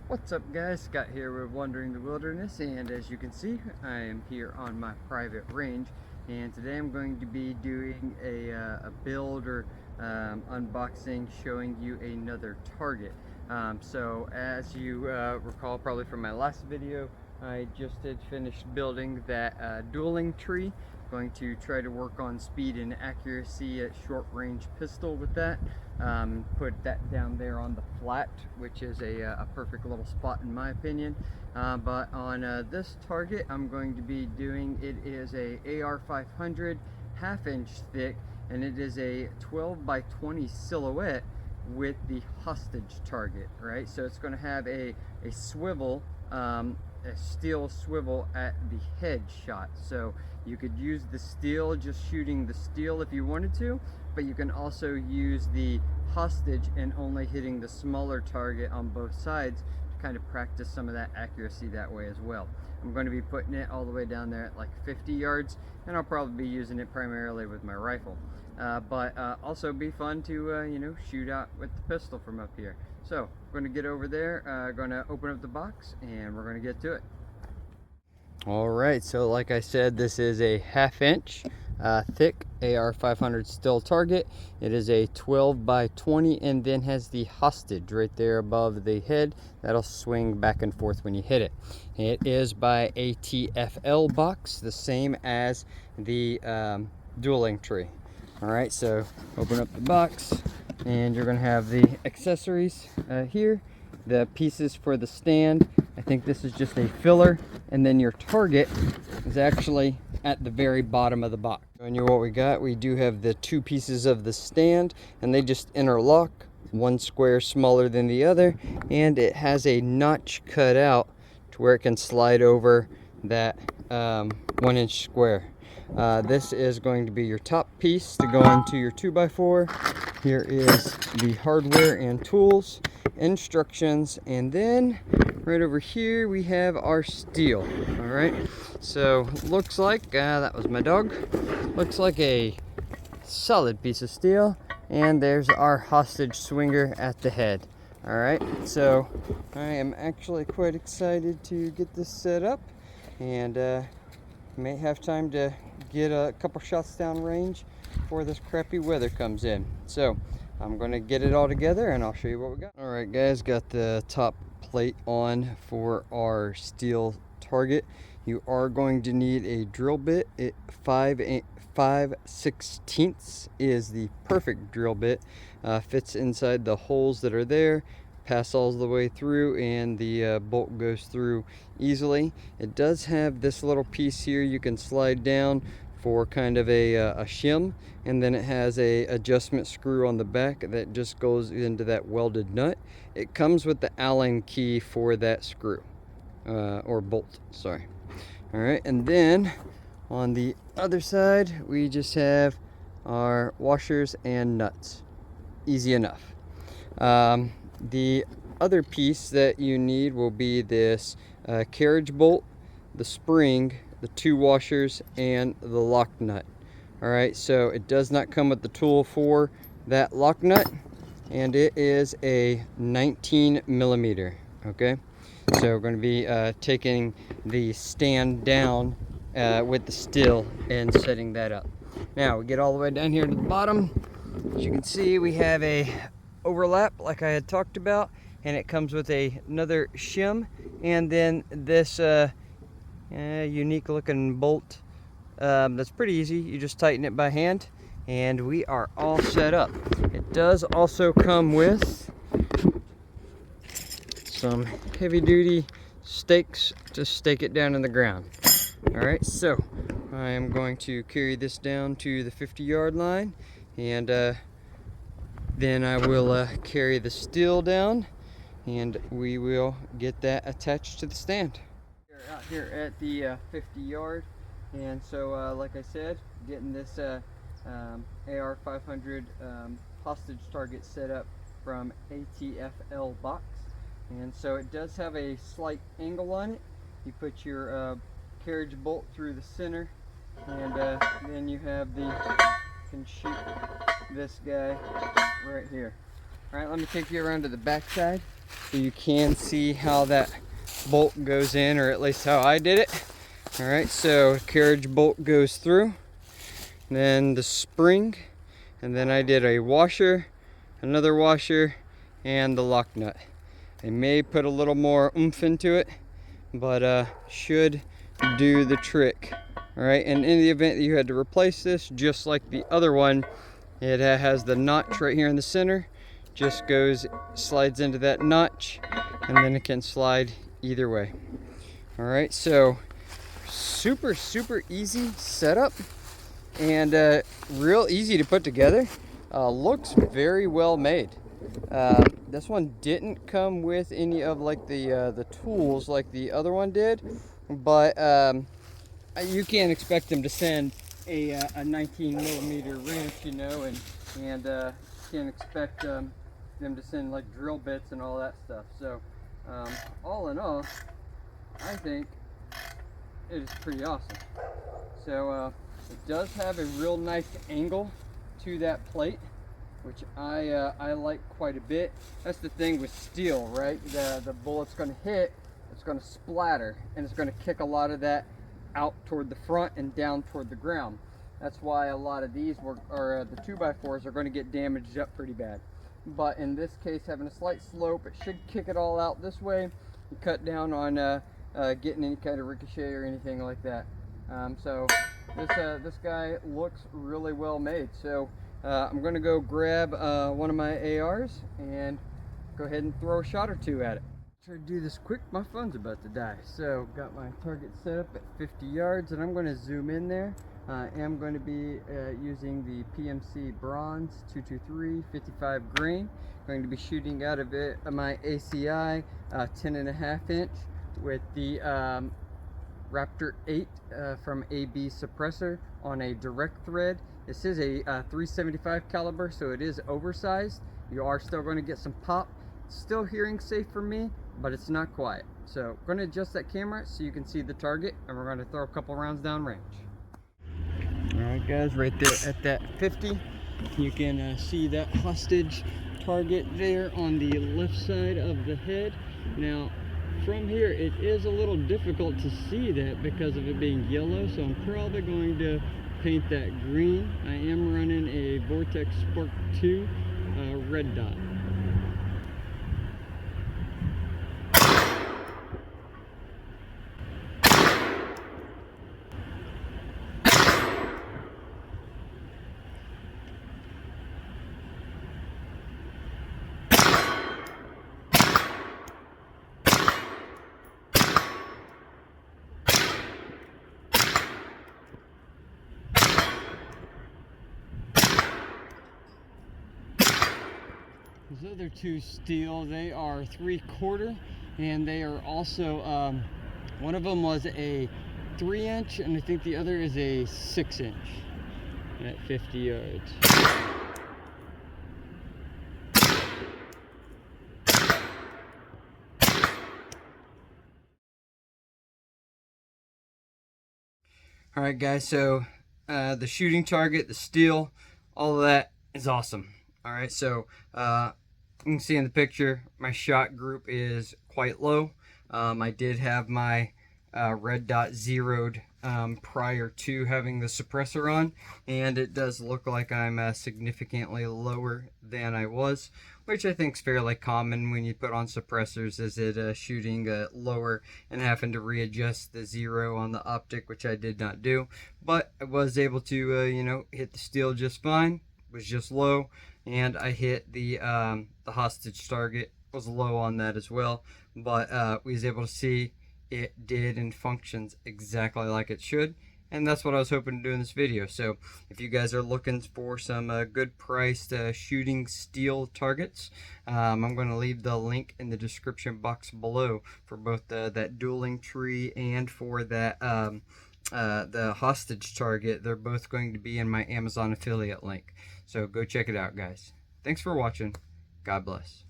What's up guys, Scott here with Wandering the Wilderness, and as you can see I am here on my private range, and today I'm going to be doing a build or unboxing showing you another target. So as you recall probably from my last video, I just had finished building that dueling tree. Going to try to work on speed and accuracy at short range pistol with that. Put that down there on the flat, which is a perfect little spot in my opinion. But on this target I'm going to be doing, it is a AR500 half-inch thick, and it is a 12 by 20 silhouette with the hostage target, right? So it's going to have a swivel, a steel swivel at the head shot. So you could use the steel, just shooting the steel if you wanted to, but you can also use the hostage and only hitting the smaller target on both sides to kind of practice some of that accuracy that way as well. I'm going to be putting it all the way down there at like 50 yards, and I'll probably be using it primarily with my rifle. But also be fun to you know, shoot out with the pistol from up here. So we're going to get over there, going to open up the box, and we're going to get to it. Alright, so like I said, this is a half-inch thick AR500 steel target. It is a 12 by 20 and then has the hostage right there above the head that'll swing back and forth when you hit it. It is by ATFLBox, the same as the dueling tree. Alright, so open up the box and you're going to have the accessories here, the pieces for the stand. I think this is just a filler, and then your target is actually at the very bottom of the box. Showing you what we got, we do have the two pieces of the stand, and they just interlock, one square smaller than the other, and it has a notch cut out to where it can slide over that 1-inch square. This is going to be your top piece to go into your 2x4. Here is the hardware and tools, instructions, and then right over here we have our steel. All right, so looks like that was my dog. Looks like a solid piece of steel, and there's our hostage swinger at the head. All right, so I am actually quite excited to get this set up, and may have time to get a couple shots down range before this crappy weather comes in. So I'm going to get it all together and I'll show you what we got. All right guys, got the top plate on for our steel target. You are going to need a drill bit. 5/16 is the perfect drill bit. Fits inside the holes that are there, pass all the way through, and the bolt goes through easily. It does have this little piece here you can slide down for kind of a shim, and then it has a adjustment screw on the back that just goes into that welded nut. It comes with the Allen key for that screw or bolt, sorry. All right, and then on the other side we just have our washers and nuts. Easy enough. The other piece that you need will be this carriage bolt, the spring, the 2 washers, and the lock nut. All right, so it does not come with the tool for that lock nut, and it is a 19 millimeter. Okay, so we're going to be taking the stand down with the steel and setting that up. Now we get all the way down here to the bottom. As you can see, we have a overlap like I had talked about, and it comes with another shim, and then this unique looking bolt that's pretty easy. You just tighten it by hand and we are all set up. It does also come with some heavy duty stakes to stake it down in the ground. Alright, so I am going to carry this down to the 50-yard line, and then I will carry the steel down and we will get that attached to the stand. We're out here at the 50-yard, and so like I said, getting this AR500 hostage target set up from ATFLBox. And so it does have a slight angle on it. You put your carriage bolt through the center, and then you have the, you can shoot this guy right here. All right, let me take you around to the back side. so you can see how that bolt goes in, or at least how I did it. All right, so carriage bolt goes through, then the spring, and then I did a washer, another washer, and the lock nut. I may put a little more oomph into it, but should do the trick. All right, and in the event that you had to replace this, just like the other one, it has the notch right here in the center. Just slides into that notch, and then it can slide either way. All right, so super easy setup, and real easy to put together. Looks very well made. This one didn't come with any of like the tools like the other one did, but you can't expect them to send a 19mm wrench, you know, and can't expect them to send like drill bits and all that stuff. So all in all, I think it is pretty awesome. So it does have a real nice angle to that plate, which I like quite a bit. That's the thing with steel, right? The bullet's going to hit, it's going to splatter, and it's going to kick a lot of that out toward the front and down toward the ground. That's why a lot of these the 2x4s are going to get damaged up pretty bad. But in this case, having a slight slope, it should kick it all out this way and cut down on getting any kind of ricochet or anything like that. So this guy looks really well made. So I'm going to go grab one of my ARs and go ahead and throw a shot or two at it. Try to do this quick, my phone's about to die. So got my target set up at 50 yards, and I'm going to zoom in there. I am going to be using the PMC Bronze 223 55 grain. Going to be shooting out of it my ACI 10.5 inch with the Raptor 8 from AB suppressor on a direct thread. This is a 375 caliber, so it is oversized. You are still going to get some pop. Still hearing safe for me, but it's not quiet. So I'm going to adjust that camera so you can see the target, and we're going to throw a couple rounds down range. All right, guys, right there at that 50, you can see that hostage target there on the left side of the head. Now, from here, it is a little difficult to see that because of it being yellow, so I'm probably going to paint that green. I am running a Vortex Spark 2 red dot. These other two steel, they are 3/4, and they are also, one of them was a 3 inch, and I think the other is a 6 inch at 50 yards. All right, guys, so the shooting target, the steel, all of that is awesome. All right, so you can see in the picture, my shot group is quite low. I did have my red dot zeroed prior to having the suppressor on, and it does look like I'm significantly lower than I was, which I think is fairly common when you put on suppressors, is it shooting lower and having to readjust the zero on the optic, which I did not do. But I was able to you know, hit the steel just fine. It was just low, and I hit the hostage target, was low on that as well, but we was able to see it did and functions exactly like it should, and that's what I was hoping to do in this video. So if you guys are looking for some good priced shooting steel targets, I'm going to leave the link in the description box below for both that dueling tree and for that the hostage target. They're both going to be in my Amazon affiliate link, so go check it out, guys. Thanks for watching. God bless.